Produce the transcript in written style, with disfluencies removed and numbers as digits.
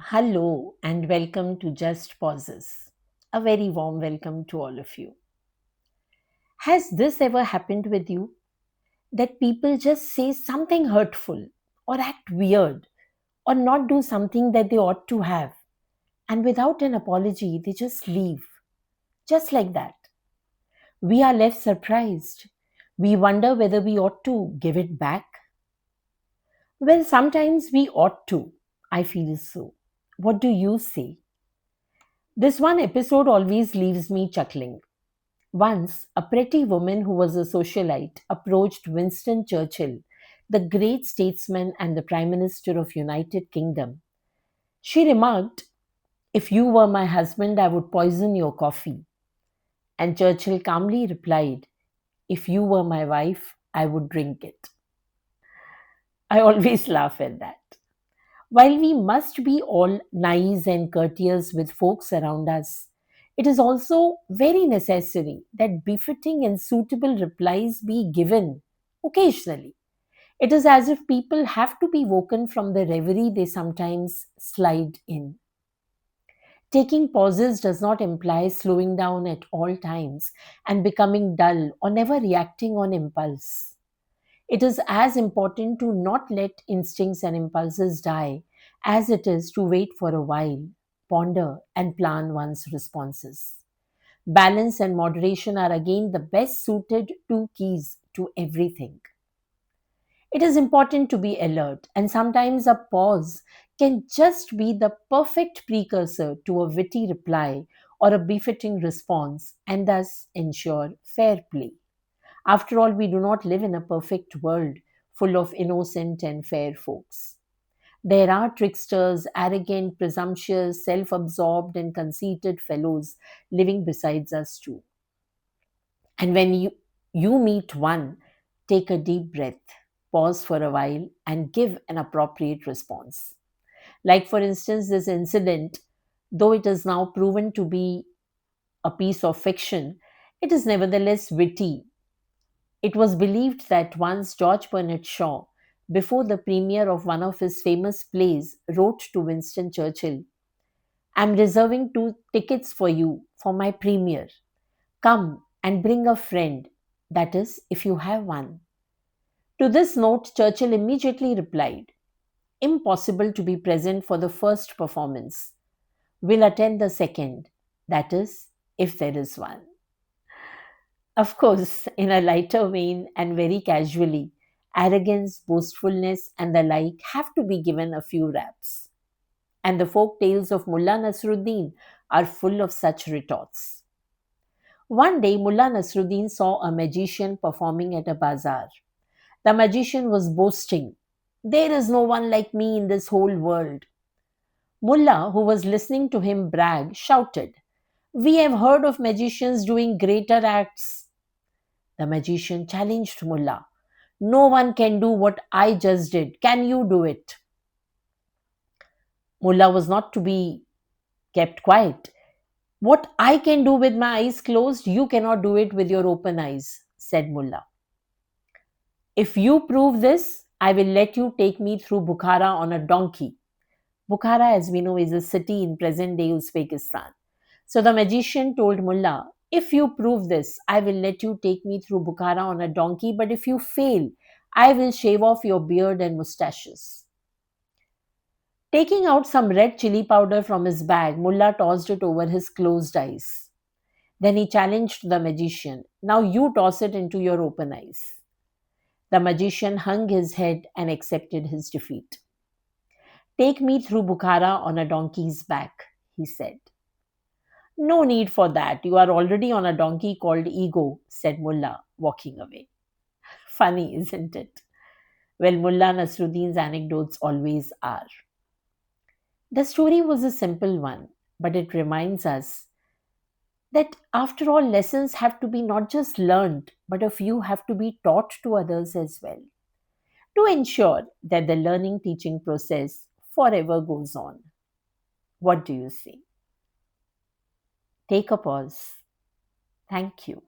Hello and welcome to Just Pauses. A very warm welcome to all of you. Has this ever happened with you? That people just say something hurtful or act weird or not do something that they ought to have, and without an apology, they just leave. Just like that. We are left surprised. We wonder whether we ought to give it back. Well, sometimes we ought to. I feel so. What do you say? This one episode always leaves me chuckling. Once, a pretty woman who was a socialite approached Winston Churchill, the great statesman and the Prime Minister of United Kingdom. She remarked, "If you were my husband, I would poison your coffee." And Churchill calmly replied, "If you were my wife, I would drink it." I always laugh at that. While we must be all nice and courteous with folks around us, it is also very necessary that befitting and suitable replies be given occasionally. It is as if people have to be woken from the reverie they sometimes slide in. Taking pauses does not imply slowing down at all times and becoming dull or never reacting on impulse. It is as important to not let instincts and impulses die as it is to wait for a while, ponder, and plan one's responses. Balance and moderation are again the best suited two keys to everything. It is important to be alert, and sometimes a pause can just be the perfect precursor to a witty reply or a befitting response and thus ensure fair play. After all, we do not live in a perfect world full of innocent and fair folks. There are tricksters, arrogant, presumptuous, self absorbed, and conceited fellows living besides us too. And when you meet one, take a deep breath, pause for a while, and give an appropriate response. Like, for instance, this incident, though it is now proven to be a piece of fiction, it is nevertheless witty. It was believed that once George Bernard Shaw, before the premiere of one of his famous plays, wrote to Winston Churchill, "I'm reserving 2 tickets for you for my premiere. Come and bring a friend, that is, if you have one." To this note, Churchill immediately replied, "Impossible to be present for the first performance. Will attend the second, that is, if there is one." Of course, in a lighter vein and very casually, arrogance, boastfulness, and the like have to be given a few raps. And the folk tales of Mullanasruddin are full of such retorts. One day, Mullah Nasruddin saw a magician performing at a bazaar. The magician was boasting, "There is no one like me in this whole world." Mullah, who was listening to him brag, shouted, "We have heard of magicians doing greater acts." The magician challenged Mullah, "No one can do what I just did. Can you do it?" Mullah was not to be kept quiet. "What I can do with my eyes closed, you cannot do it with your open eyes," said Mullah. "If you prove this, I will let you take me through Bukhara on a donkey." Bukhara, as we know, is a city in present day Uzbekistan. So the magician told Mullah, "If you prove this, I will let you take me through Bukhara on a donkey, but if you fail, I will shave off your beard and mustaches." Taking out some red chili powder from his bag, Mullah tossed it over his closed eyes. Then he challenged the magician, "Now you toss it into your open eyes." The magician hung his head and accepted his defeat. "Take me through Bukhara on a donkey's back," he said. "No need for that. You are already on a donkey called Ego," said Mullah, walking away. Funny, isn't it? Well, Mullah Nasruddin's anecdotes always are. The story was a simple one, but it reminds us that after all, lessons have to be not just learned, but a few have to be taught to others as well, to ensure that the learning teaching process forever goes on. What do you say? Take a pause. Thank you.